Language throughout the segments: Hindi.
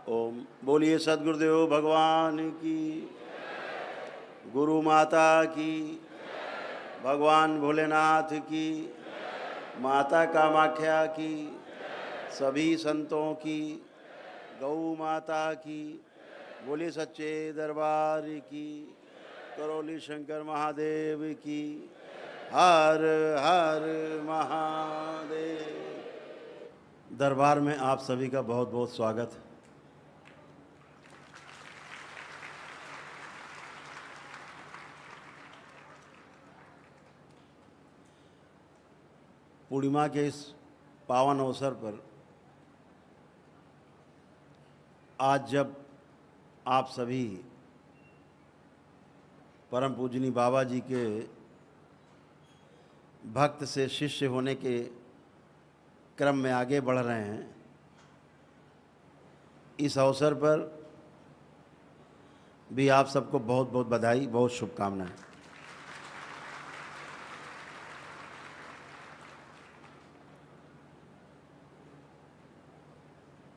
ओम बोलिए सद्गुरुदेव भगवान की, गुरु माता की, भगवान भोलेनाथ की, माता कामाख्या की, सभी संतों की, गौ माता की, बोलिए सच्चे दरबार की, करौली शंकर महादेव की, हर हर महादेव। दरबार में आप सभी का बहुत बहुत स्वागत है। पूर्णिमा के इस पावन अवसर पर आज जब आप सभी परम पूजनीय बाबा जी के भक्त से शिष्य होने के क्रम में आगे बढ़ रहे हैं, इस अवसर पर भी आप सबको बहुत बहुत बधाई, बहुत शुभकामनाएं।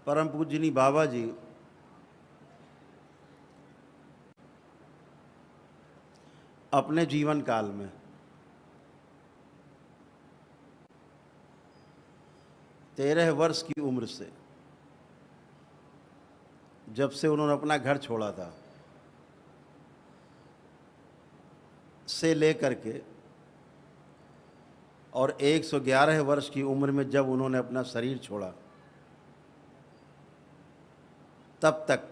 परम पूजनीय बाबा जी अपने जीवन काल में 13 वर्ष की उम्र से, जब से उन्होंने अपना घर छोड़ा था, से लेकर के और 111 वर्ष की उम्र में जब उन्होंने अपना शरीर छोड़ा, तब तक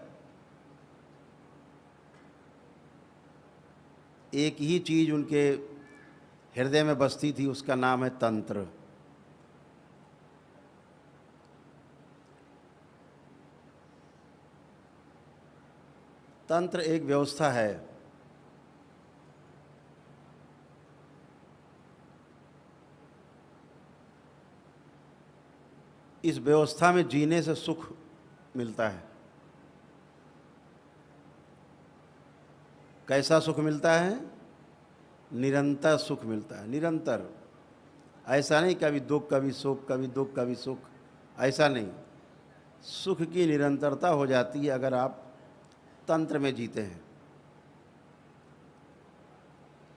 एक ही चीज़ उनके हृदय में बसती थी, उसका नाम है तंत्र। तंत्र एक व्यवस्था है, इस व्यवस्था में जीने से सुख मिलता है। कैसा सुख मिलता है? निरंतर सुख मिलता है, निरंतर। ऐसा नहीं कभी दुख कभी सुख, कभी दुख कभी सुख, ऐसा नहीं। सुख की निरंतरता हो जाती है अगर आप तंत्र में जीते हैं,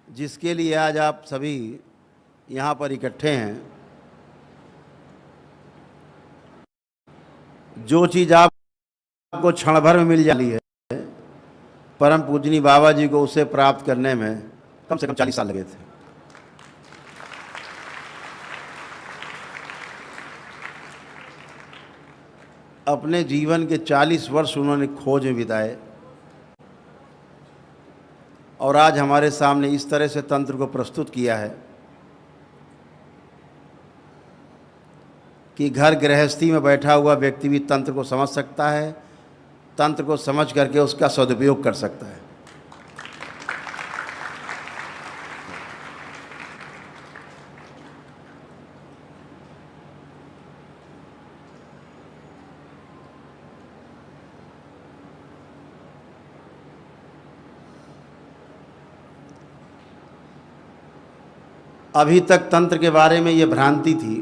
जिसके लिए आज आप सभी यहाँ पर इकट्ठे हैं। जो चीज़ आपको क्षण भर में मिल जाती है, परम पूजनीय बाबा जी को उसे प्राप्त करने में कम से कम 40 साल लगे थे। अपने जीवन के 40 वर्ष उन्होंने खोज में बिताए और आज हमारे सामने इस तरह से तंत्र को प्रस्तुत किया है कि घर गृहस्थी में बैठा हुआ व्यक्ति भी तंत्र को समझ सकता है, तंत्र को समझ करके उसका सदुपयोग कर सकता है। अभी तक तंत्र के बारे में ये भ्रांति थी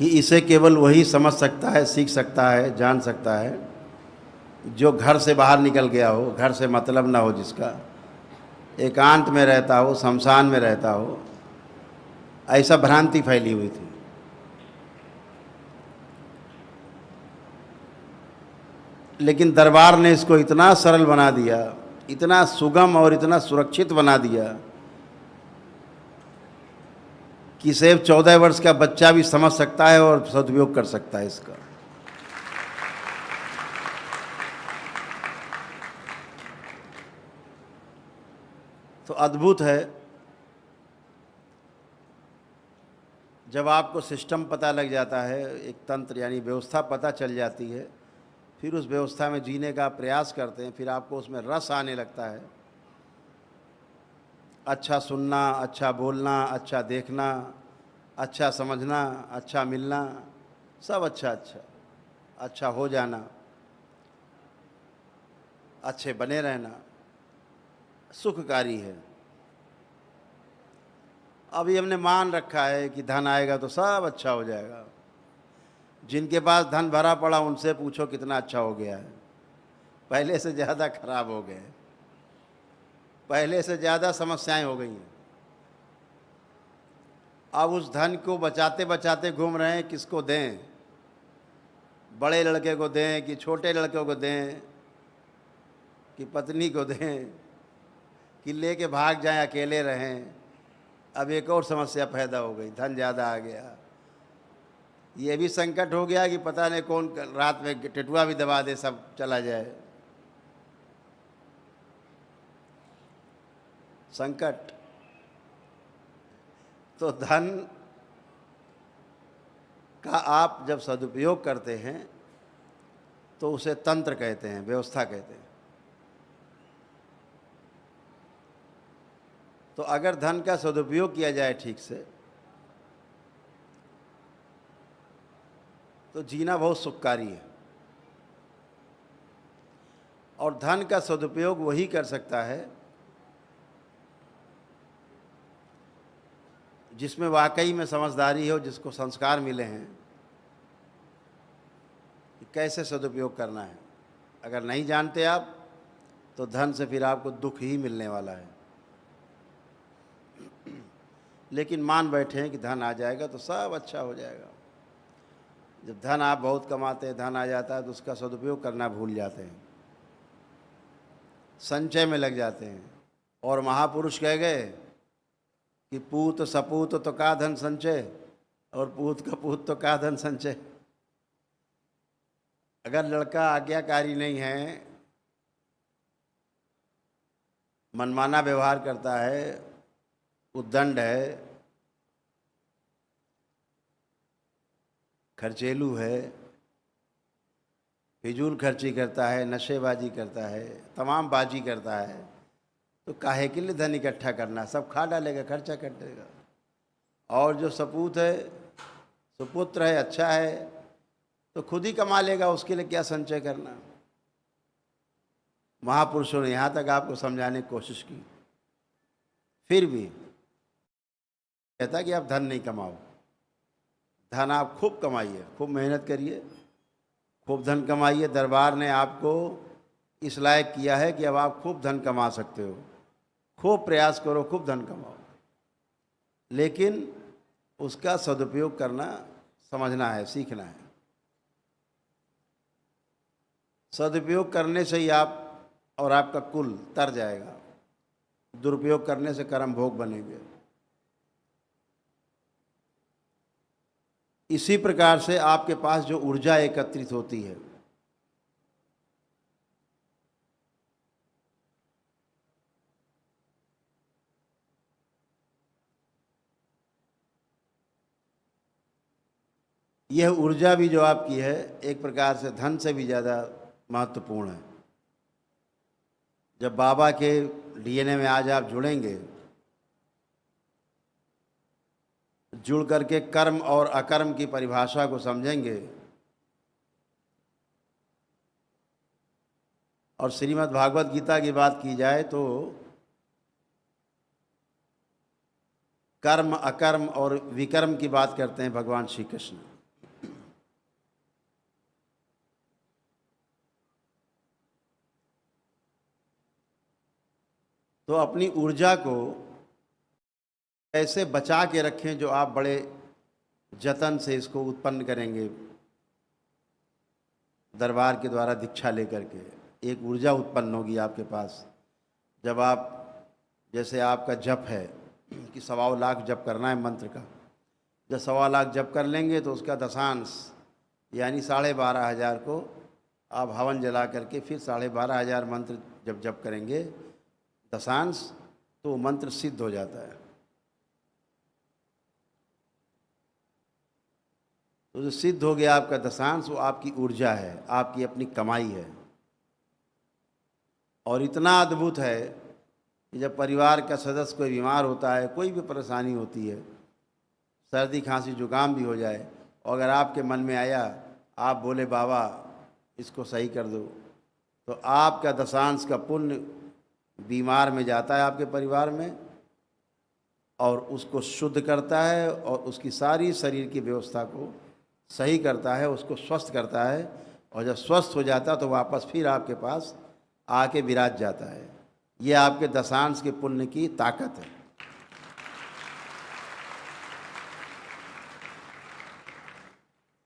कि इसे केवल वही समझ सकता है, सीख सकता है, जान सकता है जो घर से बाहर निकल गया हो, घर से मतलब ना हो, जिसका एकांत में रहता हो, शमशान में रहता हो। ऐसा भ्रांति फैली हुई थी। लेकिन दरबार ने इसको इतना सरल बना दिया, इतना सुगम और इतना सुरक्षित बना दिया कि सिर्फ 14 वर्ष का बच्चा भी समझ सकता है और सदुपयोग कर सकता है इसका। तो अद्भुत है जब आपको सिस्टम पता लग जाता है, एक तंत्र यानी व्यवस्था पता चल जाती है, फिर उस व्यवस्था में जीने का प्रयास करते हैं, फिर आपको उसमें रस आने लगता है। अच्छा सुनना, अच्छा बोलना, अच्छा देखना, अच्छा समझना, अच्छा मिलना, सब अच्छा अच्छा अच्छा हो जाना, अच्छे बने रहना सुखकारी है। अभी हमने मान रखा है कि धन आएगा तो सब अच्छा हो जाएगा, जिनके पास धन भरा पड़ा उनसे पूछो कितना अच्छा हो गया है, पहले से ज़्यादा खराब हो गए, पहले से ज़्यादा समस्याएं हो गई हैं। अब उस धन को बचाते बचाते घूम रहे हैं, किसको दें, बड़े लड़के को दें कि छोटे लड़के को दें कि पत्नी को दें कि लेके भाग जाएं, अकेले रहें। अब एक और समस्या पैदा हो गई, धन ज़्यादा आ गया, ये भी संकट हो गया कि पता नहीं कौन रात में टेटुआ भी दबा दे, सब चला जाए। संकट। तो धन का आप जब सदुपयोग करते हैं तो उसे तंत्र कहते हैं, व्यवस्था कहते हैं। तो अगर धन का सदुपयोग किया जाए ठीक से तो जीना बहुत सुखकारी है। और धन का सदुपयोग वही कर सकता है जिसमें वाकई में समझदारी हो, जिसको संस्कार मिले हैं कि कैसे सदुपयोग करना है। अगर नहीं जानते आप तो धन से फिर आपको दुख ही मिलने वाला है। लेकिन मान बैठे हैं कि धन आ जाएगा तो सब अच्छा हो जाएगा। जब धन आप बहुत कमाते हैं, धन आ जाता है तो उसका सदुपयोग करना भूल जाते हैं, संचय में लग जाते हैं। और महापुरुष कह गए कि पूत सपूत तो का धन संचय, और पूत कपूत तो का धन संचय। अगर लड़का आज्ञाकारी नहीं है, मनमाना व्यवहार करता है, उद्दंड है, खर्चेलू है, फिजूल खर्ची करता है, नशेबाजी करता है, तमाम बाजी करता है, तो काहे के लिए धन इकट्ठा करना, सब खा डालेगा, खर्चा कर देगा। और जो सपूत है, सुपुत्र है, अच्छा है, तो खुद ही कमा लेगा, उसके लिए क्या संचय करना। महापुरुषों ने यहाँ तक आपको समझाने की कोशिश की, फिर भी कहता कि आप धन नहीं कमाओ। धन आप खूब कमाइए, खूब मेहनत करिए, खूब धन कमाइए। दरबार ने आपको इस लायक किया है कि अब आप खूब धन कमा सकते हो। खूब प्रयास करो, खूब धन कमाओ, लेकिन उसका सदुपयोग करना समझना है, सीखना है। सदुपयोग करने से ही आप और आपका कुल तर जाएगा, दुरुपयोग करने से कर्म भोग बनेंगे। इसी प्रकार से आपके पास जो ऊर्जा एकत्रित होती है, यह ऊर्जा भी जो आपकी है एक प्रकार से धन से भी ज़्यादा महत्वपूर्ण है। जब बाबा के डीएनए में आज आप जुड़ेंगे, जुड़ करके कर्म और अकर्म की परिभाषा को समझेंगे और श्रीमद् भागवत गीता की बात की जाए तो कर्म, अकर्म और विकर्म की बात करते हैं भगवान श्री कृष्ण। तो अपनी ऊर्जा को ऐसे बचा के रखें जो आप बड़े जतन से इसको उत्पन्न करेंगे। दरबार के द्वारा दीक्षा लेकर के एक ऊर्जा उत्पन्न होगी आपके पास। जब आप, जैसे आपका जप है कि 1.25 लाख जप करना है मंत्र का, जब 1.25 लाख जप कर लेंगे तो उसका दशांश यानी 12,500 को आप हवन जला करके फिर 12,500 मंत्र जब जप करेंगे दशांश, तो वो मंत्र सिद्ध हो जाता है। तो जो सिद्ध हो गया आपका दशांश, वो आपकी ऊर्जा है, आपकी अपनी कमाई है। और इतना अद्भुत है कि जब परिवार का सदस्य कोई बीमार होता है, कोई भी परेशानी होती है, सर्दी खांसी जुकाम भी हो जाए, और अगर आपके मन में आया, आप बोले बाबा इसको सही कर दो, तो आपका दशांश का पुण्य बीमार में जाता है आपके परिवार में और उसको शुद्ध करता है और उसकी सारी शरीर की व्यवस्था को सही करता है, उसको स्वस्थ करता है, और जब स्वस्थ हो जाता है तो वापस फिर आपके पास आके विराज जाता है। ये आपके दशांश के पुण्य की ताकत है।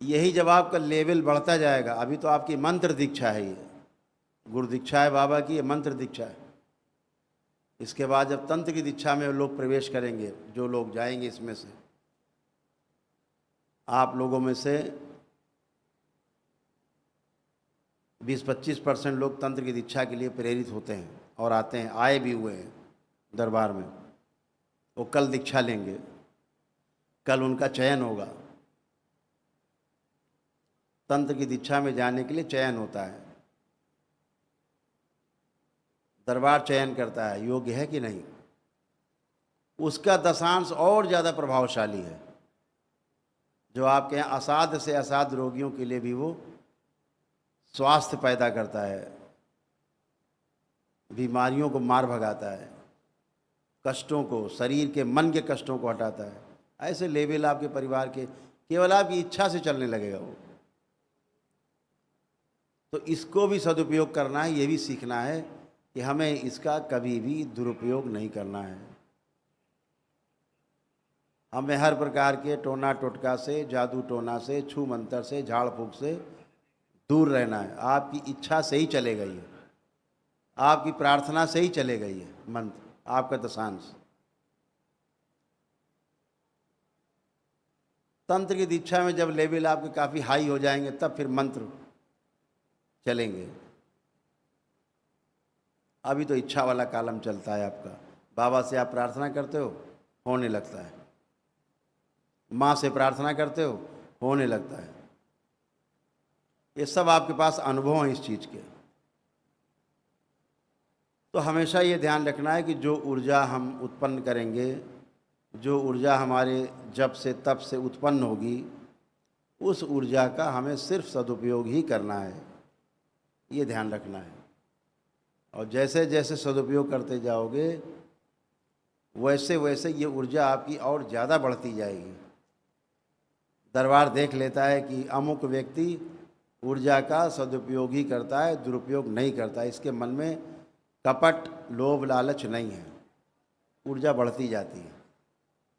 यही जब आपका लेवल बढ़ता जाएगा, अभी तो आपकी मंत्र दीक्षा है, ये गुरु दीक्षा है बाबा की, ये मंत्र दीक्षा है। इसके बाद जब तंत्र की दीक्षा में लोग प्रवेश करेंगे, जो लोग जाएंगे इसमें से, आप लोगों में से 20-25% लोग तंत्र की दीक्षा के लिए प्रेरित होते हैं और आते हैं, आए भी हुए हैं दरबार में। वो कल दीक्षा लेंगे, कल उनका चयन होगा। तंत्र की दीक्षा में जाने के लिए चयन होता है, दरबार चयन करता है योग्य है कि नहीं। उसका दशांश और ज़्यादा प्रभावशाली है, जो आपके यहाँ असाध्य से असाध्य रोगियों के लिए भी वो स्वास्थ्य पैदा करता है, बीमारियों को मार भगाता है, कष्टों को, शरीर के मन के कष्टों को हटाता है। ऐसे लेवल आपके परिवार के केवल आपकी इच्छा से चलने लगेगा वो। तो इसको भी सदुपयोग करना है, ये भी सीखना है कि हमें इसका कभी भी दुरुपयोग नहीं करना है। हमें हर प्रकार के टोना टोटका से, जादू टोना से, छू मंतर से, झाड़ फूक से दूर रहना है। आपकी इच्छा से ही चलेगा ये, आपकी प्रार्थना से ही चलेगा ये मंत्र, आपका दशांश। तंत्र की दीक्षा में जब लेवल आपके काफ़ी हाई हो जाएंगे, तब फिर मंत्र चलेंगे। अभी तो इच्छा वाला कालम चलता है आपका। बाबा से आप प्रार्थना करते हो, होने लगता है। माँ से प्रार्थना करते हो, होने लगता है। ये सब आपके पास अनुभव हैं इस चीज़ के। तो हमेशा ये ध्यान रखना है कि जो ऊर्जा हम उत्पन्न करेंगे, जो ऊर्जा हमारे जप से तप से उत्पन्न होगी, उस ऊर्जा का हमें सिर्फ सदुपयोग ही करना है, ये ध्यान रखना है। और जैसे जैसे सदुपयोग करते जाओगे, वैसे वैसे ये ऊर्जा आपकी और ज़्यादा बढ़ती जाएगी। दरबार देख लेता है कि अमुक व्यक्ति ऊर्जा का सदुपयोग ही करता है, दुरुपयोग नहीं करता, इसके मन में कपट लोभ लालच नहीं है, ऊर्जा बढ़ती जाती है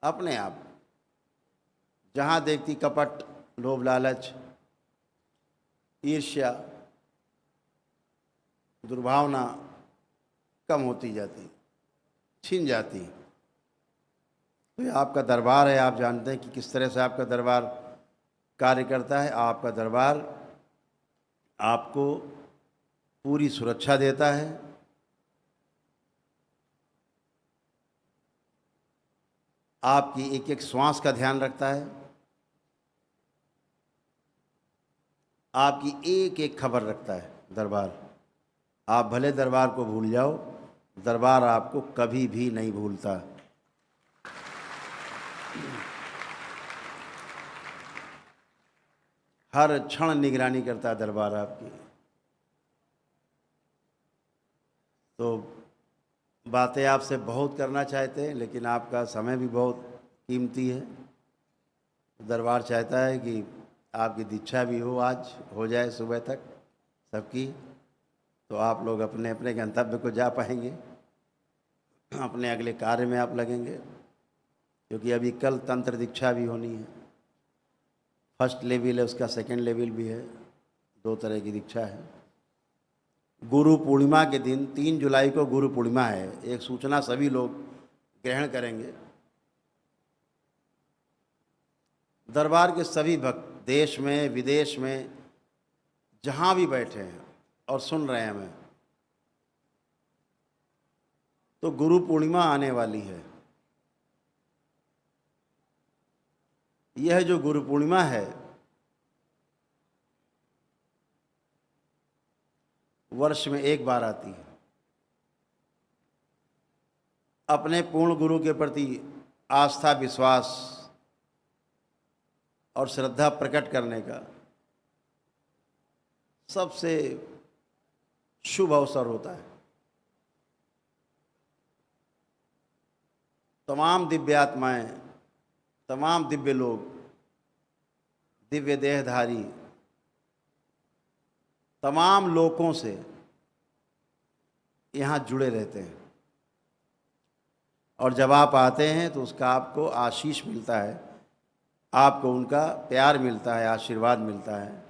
अपने आप। जहाँ देखती कपट लोभ लालच ईर्ष्या दुर्भावना कम होती जाती, छिन जाती। तो ये आपका दरबार है, आप जानते हैं कि किस तरह से आपका दरबार कार्य करता है। आपका दरबार आपको पूरी सुरक्षा देता है, आपकी एक एक श्वास का ध्यान रखता है, आपकी एक एक खबर रखता है दरबार। आप भले दरबार को भूल जाओ, दरबार आपको कभी भी नहीं भूलता। हर क्षण निगरानी करता है दरबार आपकी। तो बातें आपसे बहुत करना चाहते हैं, लेकिन आपका समय भी बहुत कीमती है। दरबार चाहता है कि आपकी दीक्षा भी हो, आज हो जाए सुबह तक सबकी, तो आप लोग अपने अपने गंतव्य को जा पाएंगे, अपने अगले कार्य में आप लगेंगे। क्योंकि अभी कल तंत्र दीक्षा भी होनी है। फर्स्ट लेवल है, उसका सेकंड लेवल भी है, 2 तरह की दीक्षा है। गुरु पूर्णिमा के दिन 3 जुलाई को गुरु पूर्णिमा है, एक सूचना सभी लोग ग्रहण करेंगे। दरबार के सभी भक्त देश में विदेश में जहाँ भी बैठे हैं और सुन रहे हैं हमें, तो गुरु पूर्णिमा आने वाली है। यह जो गुरु पूर्णिमा है, वर्ष में एक बार आती है। अपने पूर्ण गुरु के प्रति आस्था, विश्वास और श्रद्धा प्रकट करने का सबसे शुभ अवसर होता है। तमाम दिव्य आत्माएं, तमाम दिव्य लोग दिव्य देहधारी तमाम लोगों से यहाँ जुड़े रहते हैं, और जब आप आते हैं तो उसका आपको आशीष मिलता है, आपको उनका प्यार मिलता है, आशीर्वाद मिलता है,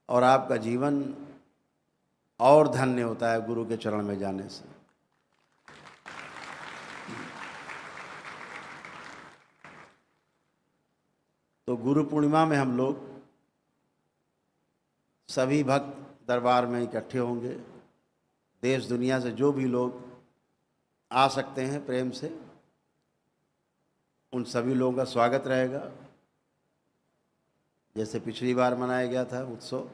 और आपका जीवन और धन्य होता है गुरु के चरण में जाने से। तो गुरु पूर्णिमा में हम लोग सभी भक्त दरबार में इकट्ठे होंगे। देश दुनिया से जो भी लोग आ सकते हैं प्रेम से, उन सभी लोगों का स्वागत रहेगा। जैसे पिछली बार मनाया गया था उत्सव,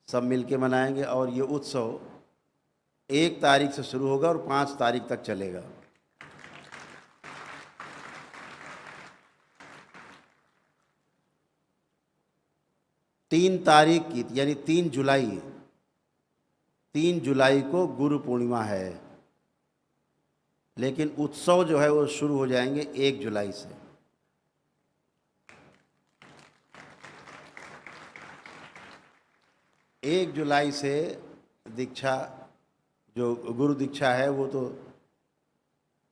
सब मिलके मनाएंगे, और ये उत्सव 1 तारीख से शुरू होगा और 5 तारीख तक चलेगा। तीन तारीख की यानी 3 जुलाई को गुरु पूर्णिमा है, लेकिन उत्सव जो है वो शुरू हो जाएंगे 1 जुलाई से। एक जुलाई से दीक्षा, जो गुरु दीक्षा है वो तो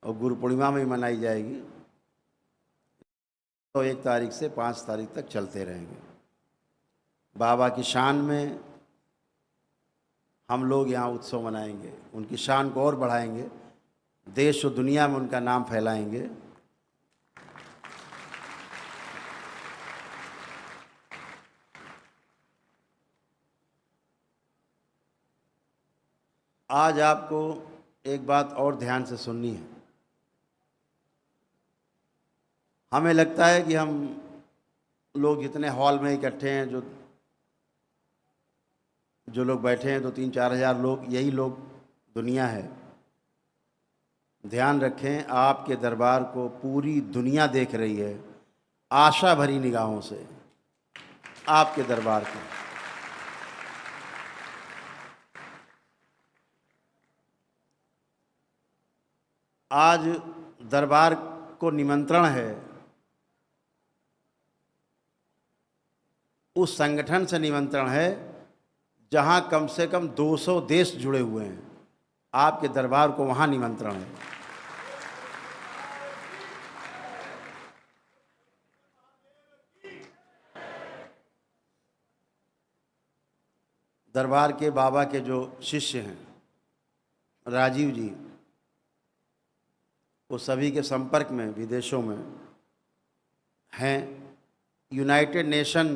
गुरु पूर्णिमा में ही मनाई जाएगी, तो 1 तारीख से 5 तारीख तक चलते रहेंगे। बाबा की शान में हम लोग यहाँ उत्सव मनाएंगे, उनकी शान को और बढ़ाएंगे, देश और दुनिया में उनका नाम फैलाएंगे। आज आपको एक बात और ध्यान से सुननी है। हमें लगता है कि हम लोग जितने हॉल में इकट्ठे हैं, जो लोग बैठे हैं, तो 3-4 हज़ार लोग, यही लोग दुनिया है। ध्यान रखें, आपके दरबार को पूरी दुनिया देख रही है आशा भरी निगाहों से, आपके दरबार को। आज दरबार को निमंत्रण है उस संगठन से, निमंत्रण है जहां कम से कम 200 देश जुड़े हुए हैं। आपके दरबार को वहां निमंत्रण है। दरबार के बाबा के जो शिष्य हैं राजीव जी, वो सभी के संपर्क में विदेशों में हैं। यूनाइटेड नेशन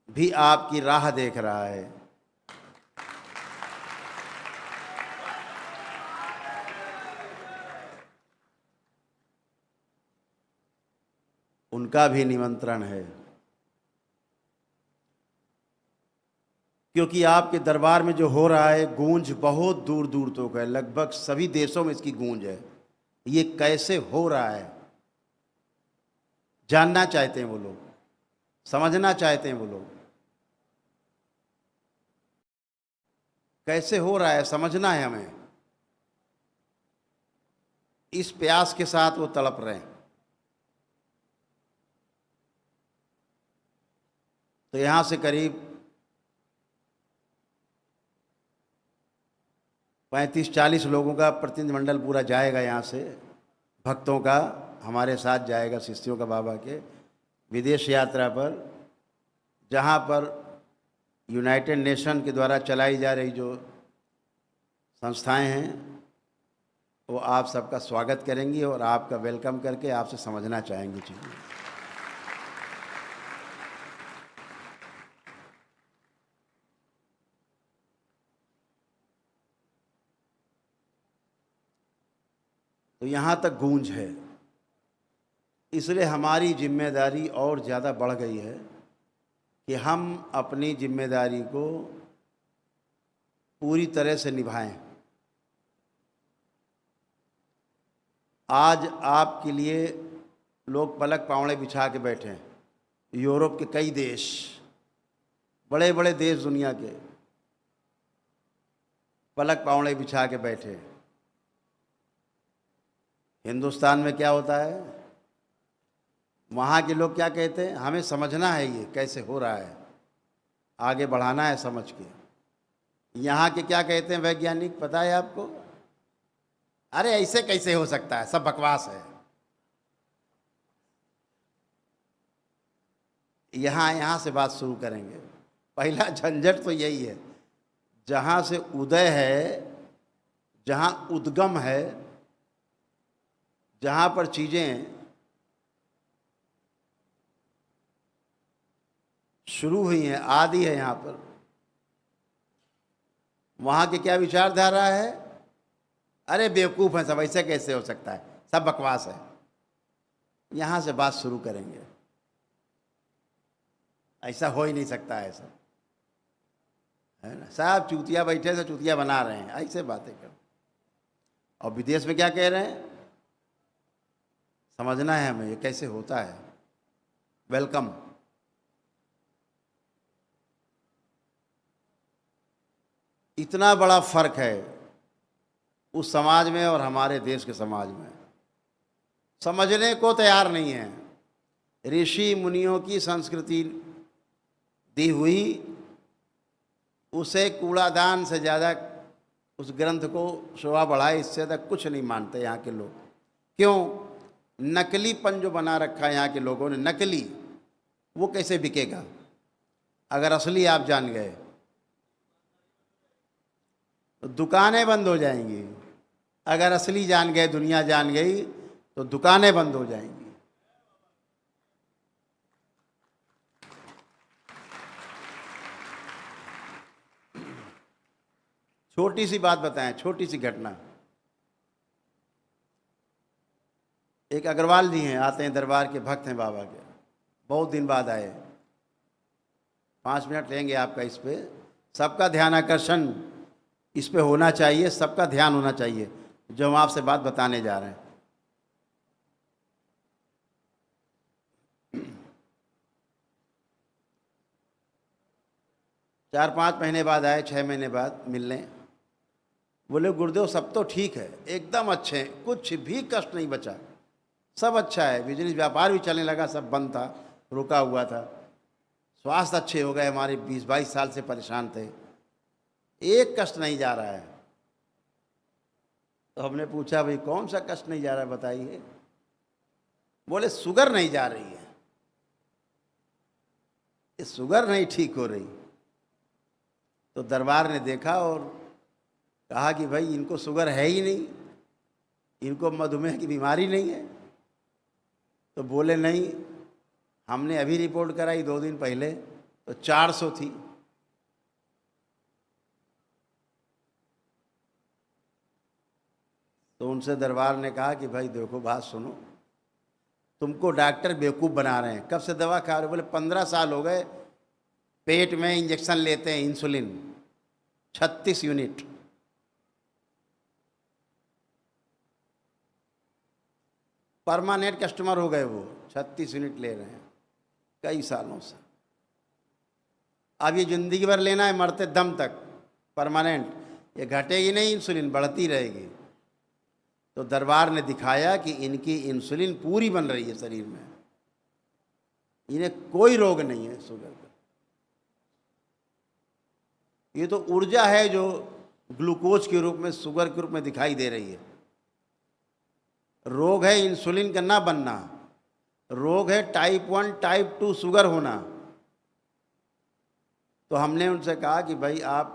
भी आपकी राह देख रहा है। उनका भी निमंत्रण है, क्योंकि आपके दरबार में जो हो रहा है गूंज बहुत दूर दूर तक है, लगभग सभी देशों में इसकी गूंज है। ये कैसे हो रहा है जानना चाहते हैं वो लोग, समझना चाहते हैं वो लोग, कैसे हो रहा है समझना है हमें। इस प्यास के साथ वो तड़प रहे हैं। तो यहां से करीब 35-40 लोगों का प्रतिनिधिमंडल पूरा जाएगा यहाँ से, भक्तों का हमारे साथ जाएगा, शिष्यों का बाबा के विदेश यात्रा पर, जहाँ पर यूनाइटेड नेशन के द्वारा चलाई जा रही जो संस्थाएं हैं वो आप सबका स्वागत करेंगी और आपका वेलकम करके आपसे समझना चाहेंगी चीज़ें। तो यहाँ तक गूंज है, इसलिए हमारी जिम्मेदारी और ज़्यादा बढ़ गई है कि हम अपनी जिम्मेदारी को पूरी तरह से निभाएं। आज आपके लिए लोग पलक पावड़े बिछा के बैठे हैं। यूरोप के कई देश, बड़े बड़े देश दुनिया के, पलक पावड़े बिछा के बैठे हैं। हिंदुस्तान में क्या होता है? वहाँ के लोग क्या कहते हैं, हमें समझना है ये कैसे हो रहा है, आगे बढ़ाना है समझ के। यहाँ के क्या कहते हैं वैज्ञानिक, पता है आपको? अरे ऐसे कैसे हो सकता है, सब बकवास है। यहाँ से बात शुरू करेंगे। पहला झंझट तो यही है, जहाँ से उदय है, जहाँ उद्गम है, जहाँ पर चीज़ें शुरू हुई हैं, आदि है यहाँ पर, वहाँ की क्या विचारधारा है? अरे बेवकूफ़ हैं सब, ऐसे कैसे हो सकता है, सब बकवास है। यहाँ से बात शुरू करेंगे, ऐसा हो ही नहीं सकता है सब, है ना? साहब चूतिया बैठे से चूतिया बना रहे हैं, ऐसे बातें कर। और विदेश में क्या कह रहे हैं, समझना है हमें ये कैसे होता है। वेलकम। इतना बड़ा फर्क है उस समाज में और हमारे देश के समाज में, समझने को तैयार नहीं है। ऋषि मुनियों की संस्कृति दी हुई, उसे कूड़ादान से ज़्यादा उस ग्रंथ को शोभा बढ़ाए, इससे ज़्यादा कुछ नहीं मानते यहाँ के लोग। क्यों? नकलीपन जो बना रखा है यहाँ के लोगों ने, नकली, वो कैसे बिकेगा? अगर असली आप जान गए तो दुकानें बंद हो जाएंगी। अगर असली जान गए, दुनिया जान गई, तो दुकानें बंद हो जाएंगी। छोटी सी बात बताएं, छोटी सी घटना। एक अग्रवाल जी हैं, आते हैं, दरबार के भक्त हैं बाबा के, बहुत दिन बाद आए। 5 मिनट लेंगे आपका इस पे। सबका ध्यान आकर्षण इस पे होना चाहिए, सबका ध्यान होना चाहिए जो हम आपसे बात बताने जा रहे हैं। चार 5 महीने बाद आए, 6 महीने बाद मिलने। बोले गुरुदेव सब तो ठीक है, एकदम अच्छे हैं, कुछ भी कष्ट नहीं बचा, सब अच्छा है, बिजनेस व्यापार भी चलने लगा, सब बंद था, रुका हुआ था, स्वास्थ्य अच्छे हो गए, हमारे 20-22 साल से परेशान थे, एक कष्ट नहीं जा रहा है। तो हमने पूछा भाई कौन सा कष्ट नहीं जा रहा है बताइए? बोले शुगर नहीं जा रही है, ये शुगर नहीं ठीक हो रही। तो दरबार ने देखा और कहा कि भाई इनको शुगर है ही नहीं, इनको मधुमेह की बीमारी नहीं है। तो बोले नहीं, हमने अभी रिपोर्ट कराई 2 दिन पहले, तो 400 थी। तो उनसे दरबार ने कहा कि भाई देखो बात सुनो, तुमको डॉक्टर बेवकूफ़ बना रहे हैं। कब से दवा खा रहे हो? बोले 15 साल हो गए, पेट में इंजेक्शन लेते हैं, इंसुलिन 36 यूनिट। परमानेंट कस्टमर हो गए वो, 36 यूनिट ले रहे हैं कई सालों से। अब ये ज़िंदगी भर लेना है, मरते दम तक, परमानेंट। ये घटेगी नहीं, इंसुलिन बढ़ती रहेगी। तो दरबार ने दिखाया कि इनकी इंसुलिन पूरी बन रही है शरीर में, इन्हें कोई रोग नहीं है शुगर का। ये तो ऊर्जा है जो ग्लूकोज के रूप में, शुगर के रूप में दिखाई दे रही है। रोग है इंसुलिन का ना बनना, रोग है टाइप 1 टाइप 2 शुगर होना। तो हमने उनसे कहा कि भाई आप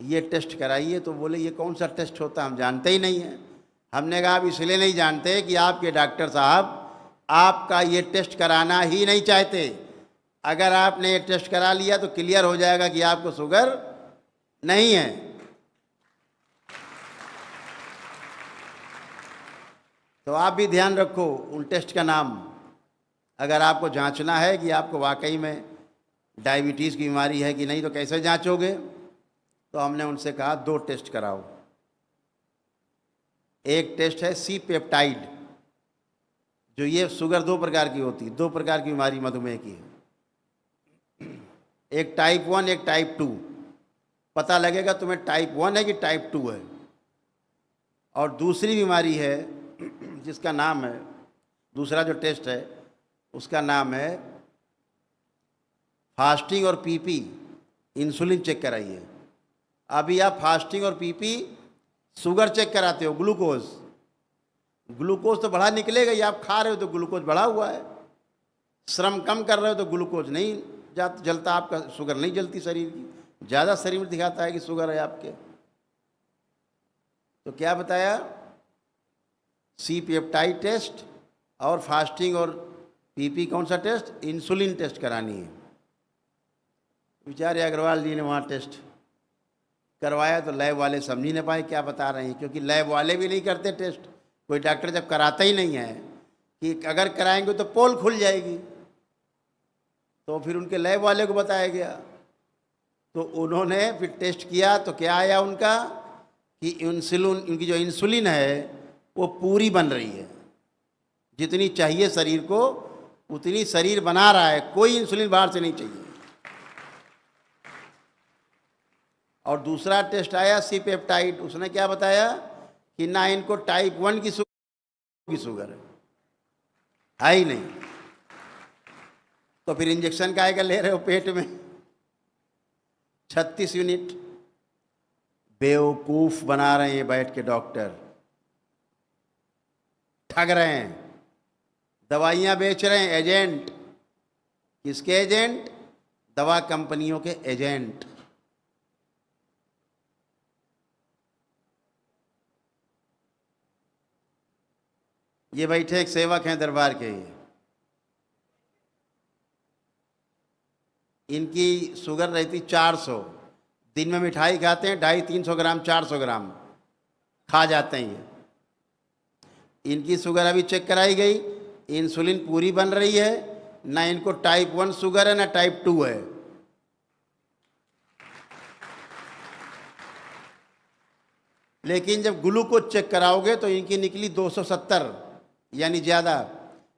ये टेस्ट कराइए। तो बोले ये कौन सा टेस्ट होता है, हम जानते ही नहीं हैं। हमने कहा आप इसलिए नहीं जानते कि आपके डॉक्टर साहब आपका ये टेस्ट कराना ही नहीं चाहते। अगर आपने ये टेस्ट करा लिया तो क्लियर हो जाएगा कि आपको शुगर नहीं है। तो आप भी ध्यान रखो उन टेस्ट का नाम। अगर आपको जांचना है कि आपको वाकई में डायबिटीज़ की बीमारी है कि नहीं, तो कैसे जांचोगे? तो हमने उनसे कहा 2 टेस्ट कराओ। एक टेस्ट है सी पेप्टाइड, जो ये शुगर 2 प्रकार की होती है, 2 प्रकार की बीमारी मधुमेह की है, एक टाइप 1 एक टाइप 2। पता लगेगा तुम्हें टाइप 1 है कि टाइप 2 है। और दूसरी बीमारी है जिसका नाम है, दूसरा जो टेस्ट है उसका नाम है फास्टिंग और पीपी इंसुलिन चेक कराइए। अभी आप फास्टिंग और पीपी शुगर चेक कराते हो, ग्लूकोज, ग्लूकोज तो बढ़ा निकलेगा ही। आप खा रहे हो तो ग्लूकोज बढ़ा हुआ है, श्रम कम कर रहे हो तो ग्लूकोज नहीं जलता, आपका शुगर नहीं जलती शरीर की, ज़्यादा शरीर में दिखाता है कि शुगर है आपके। तो क्या बताया, सी पेप्टाइड टेस्ट और फास्टिंग और पीपी कौन सा टेस्ट, इंसुलिन टेस्ट करानी है। बेचारे अग्रवाल जी ने वहाँ टेस्ट करवाया तो लैब वाले समझ ही नहीं पाए क्या बता रहे हैं, क्योंकि लैब वाले भी नहीं करते टेस्ट। कोई डॉक्टर जब कराता ही नहीं है कि अगर कराएंगे तो पोल खुल जाएगी, तो फिर उनके लैब वाले को बताया गया, तो उन्होंने फिर टेस्ट किया तो क्या आया उनका कि इंसुलिन, इनकी जो इंसुलिन है वो पूरी बन रही है, जितनी चाहिए शरीर को उतनी शरीर बना रहा है, कोई इंसुलिन बाहर से नहीं चाहिए। और दूसरा टेस्ट आया सी पेप्टाइड, उसने क्या बताया कि ना इनको टाइप 1 की शुगर है ही नहीं, तो फिर इंजेक्शन काहे का ले रहे हो पेट में 36 यूनिट। बेवकूफ बना रहे हैं बैठ के डॉक्टर, ठग रहे हैं, दवाइयां बेच रहे हैं, एजेंट। किसके एजेंट, दवा कंपनियों के एजेंट। ये बैठे एक सेवक हैं दरबार के, इनकी शुगर रहती 400, दिन में मिठाई खाते हैं 250-300 ग्राम 400 ग्राम खा जाते हैं। इनकी शुगर अभी चेक कराई गई, इंसुलिन पूरी बन रही है, ना इनको टाइप 1 शुगर है ना टाइप 2 है। लेकिन जब ग्लूकोज चेक कराओगे तो इनकी निकली 270, यानी ज़्यादा।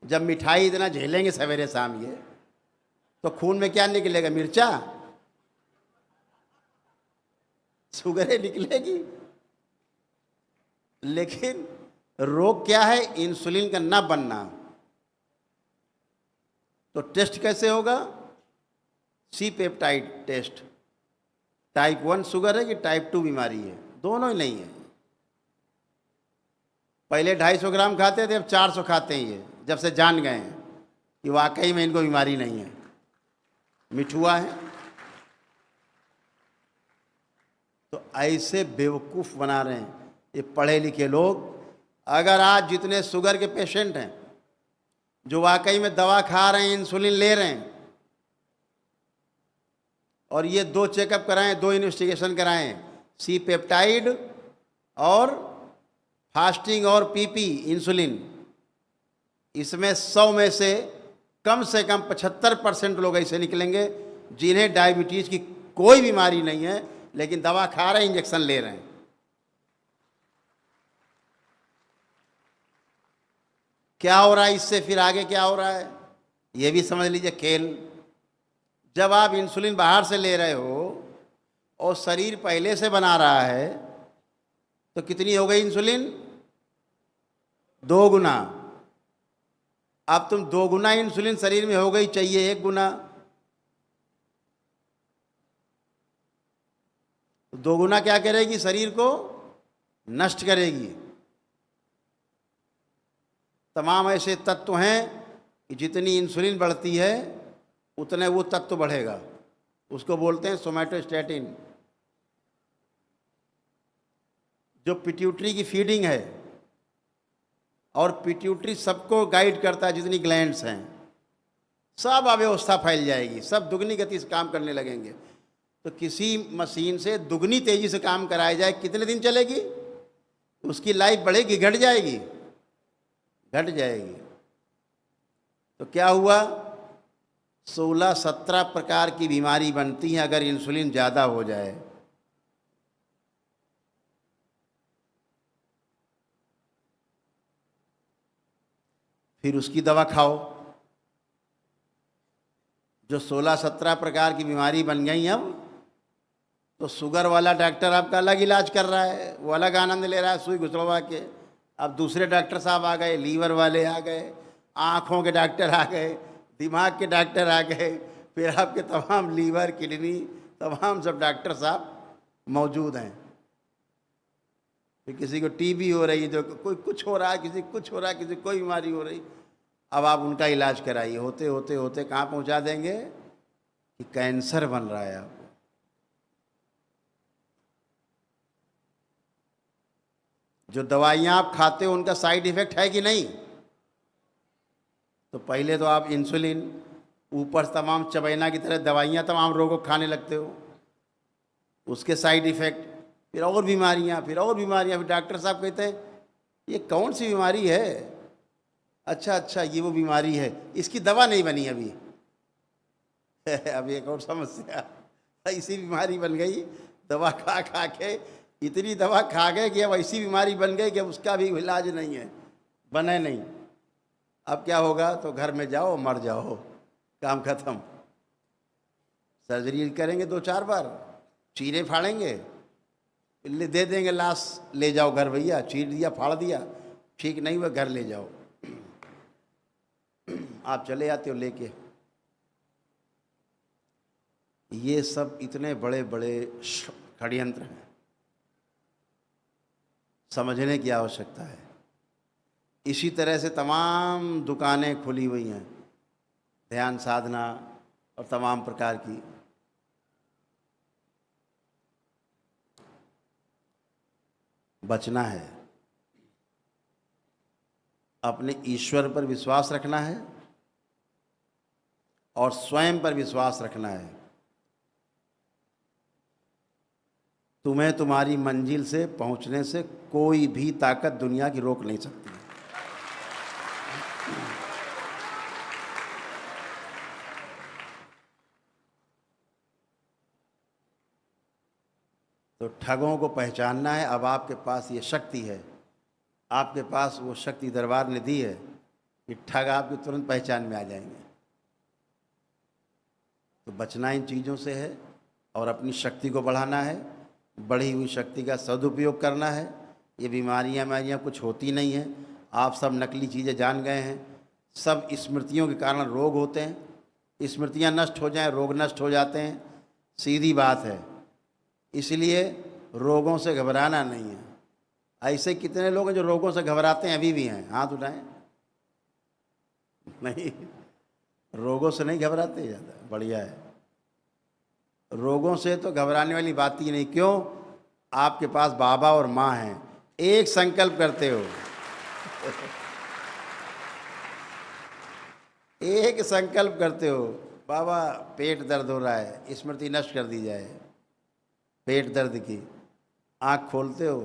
जब मिठाई इतना झेलेंगे सवेरे शाम ये, तो खून में क्या निकलेगा, मिर्चा, शुगरें निकलेगी। लेकिन रोग क्या है, इंसुलिन का ना बनना। तो टेस्ट कैसे होगा, C peptide test. Type 1 sugar है कि टाइप 2 बीमारी है, दोनों ही नहीं है। पहले 250 ग्राम खाते थे, अब 400 खाते हैं ये, जब से जान गए हैं कि वाकई में इनको बीमारी नहीं है, मिठुआ है। तो ऐसे बेवकूफ़ बना रहे हैं ये पढ़े लिखे लोग। अगर आज जितने शुगर के पेशेंट हैं जो वाकई में दवा खा रहे हैं, इंसुलिन ले रहे हैं, और ये 2 चेकअप कराएं, 2 इन्वेस्टिगेशन कराएं, सी पेप्टाइड और फास्टिंग और पीपी इंसुलिन, इसमें 100 में से कम 75% लोग ऐसे निकलेंगे जिन्हें डायबिटीज़ की कोई बीमारी नहीं है, लेकिन दवा खा रहे हैं, इंजेक्शन ले रहे हैं। क्या हो रहा है इससे, फिर आगे क्या हो रहा है ये भी समझ लीजिए खेल। जब आप इंसुलिन बाहर से ले रहे हो और शरीर पहले से बना रहा है, तो कितनी हो गई इंसुलिन, 2 गुना। अब तुम 2 गुना इंसुलिन शरीर में हो गई, चाहिए 1 गुना। 2 गुना क्या करेगी, शरीर को नष्ट करेगी। तमाम ऐसे तत्व हैं कि जितनी इंसुलिन बढ़ती है उतने वो तत्व बढ़ेगा, उसको बोलते हैं सोमैटोस्टैटिन। जो पिट्यूटरी की फीडिंग है, और पिट्यूटरी सबको गाइड करता है, जितनी ग्लैंड्स हैं सब अव्यवस्था फैल जाएगी, सब दुगनी गति से काम करने लगेंगे। तो किसी मशीन से दुगनी तेजी से काम कराया जाए, कितने दिन चलेगी, उसकी लाइफ बढ़ेगी घट जाएगी, घट जाएगी। तो क्या हुआ, 16-17 प्रकार की बीमारी बनती है अगर इंसुलिन ज़्यादा हो जाए। फिर उसकी दवा खाओ। जो 16-17 प्रकार की बीमारी बन गई अब, तो शुगर वाला डॉक्टर आपका अलग इलाज कर रहा है, वो अलग आनंद ले रहा है सुई घुसड़वा के। अब दूसरे डॉक्टर साहब आ गए, लीवर वाले आ गए, आँखों के डॉक्टर आ गए, दिमाग के डॉक्टर आ गए, फिर आपके तमाम लीवर, किडनी, तमाम सब डॉक्टर साहब मौजूद हैं। फिर किसी को टीबी हो रही है, तो कोई कुछ हो रहा है, किसी कुछ हो रहा है, किसी कोई बीमारी हो रही, अब आप उनका इलाज कराइए। होते होते होते कहाँ पहुँचा देंगे कि कैंसर बन रहा है आपको। जो दवाइयाँ आप खाते हो उनका साइड इफ़ेक्ट है कि नहीं? तो पहले तो आप इंसुलिन, ऊपर तमाम चबैना की तरह दवाइयाँ तमाम रोगों को खाने लगते हो, उसके साइड इफ़ेक्ट, फिर और बीमारियाँ, फिर और बीमारियाँ। फिर डॉक्टर साहब कहते हैं ये कौन सी बीमारी है? अच्छा अच्छा, ये वो बीमारी है, इसकी दवा नहीं बनी अभी। अब एक और समस्या, ऐसी बीमारी बन गई, दवा खा खा के इतनी दवा खा गए कि अब ऐसी बीमारी बन गई कि अब उसका भी इलाज नहीं है, बने नहीं। अब क्या होगा? तो घर में जाओ, मर जाओ, काम खत्म। सर्जरी करेंगे 2-4 बार, चीरे फाड़ेंगे, दे देंगे लाश, ले जाओ घर भैया, चीर दिया, फाड़ दिया, ठीक नहीं हुआ घर ले जाओ। आप चले जाते हो लेके। ये सब इतने बड़े बड़े षड्यंत्र हैं, समझने की आवश्यकता है। इसी तरह से तमाम दुकानें खुली हुई हैं, ध्यान साधना और तमाम प्रकार की। बचना है, अपने ईश्वर पर विश्वास रखना है और स्वयं पर विश्वास रखना है। तुम्हें तुम्हारी मंजिल से पहुंचने से कोई भी ताकत दुनिया की रोक नहीं सकती। तो ठगों को पहचानना है। अब आपके पास ये शक्ति है, आपके पास वो शक्ति दरबार ने दी है कि ठग आपकी तुरंत पहचान में आ जाएंगे। तो बचना इन चीज़ों से है और अपनी शक्ति को बढ़ाना है, बढ़ी हुई शक्ति का सदुपयोग करना है। ये बीमारियाँ कुछ होती नहीं हैं, आप सब नकली चीज़ें जान गए हैं। सब स्मृतियों के कारण रोग होते हैं, स्मृतियाँ नष्ट हो जाएं, रोग नष्ट हो जाते हैं, सीधी बात है। इसलिए रोगों से घबराना नहीं है। ऐसे कितने लोग हैं जो रोगों से घबराते हैं? अभी भी हैं, हाथ उठाएं। नहीं, रोगों से नहीं घबराते ज़्यादा, बढ़िया है। रोगों से तो घबराने वाली बात ही नहीं। क्यों? आपके पास बाबा और माँ हैं, एक संकल्प करते हो, एक संकल्प करते हो, बाबा पेट दर्द हो रहा है, स्मृति नष्ट कर दी जाए पेट दर्द की। आँख खोलते हो,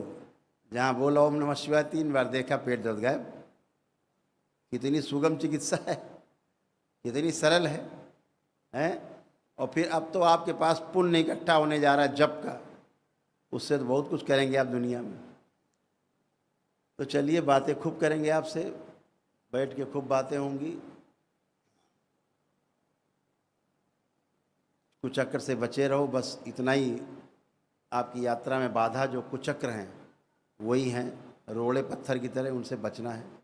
जहाँ बोला ओम नमः शिवाय 3 बार, देखा पेट दर्द गायब। कितनी सुगम चिकित्सा है, कितनी सरल है, हैं? और फिर अब तो आपके पास पुण्य इकट्ठा होने जा रहा है जप का, उससे तो बहुत कुछ करेंगे आप दुनिया में। तो चलिए, बातें खूब करेंगे आपसे, बैठ के खूब बातें होंगी। कुचक्र से बचे रहो, बस इतना ही। आपकी यात्रा में बाधा जो कुचक्र हैं वही हैं, रोड़े पत्थर की तरह, उनसे बचना है।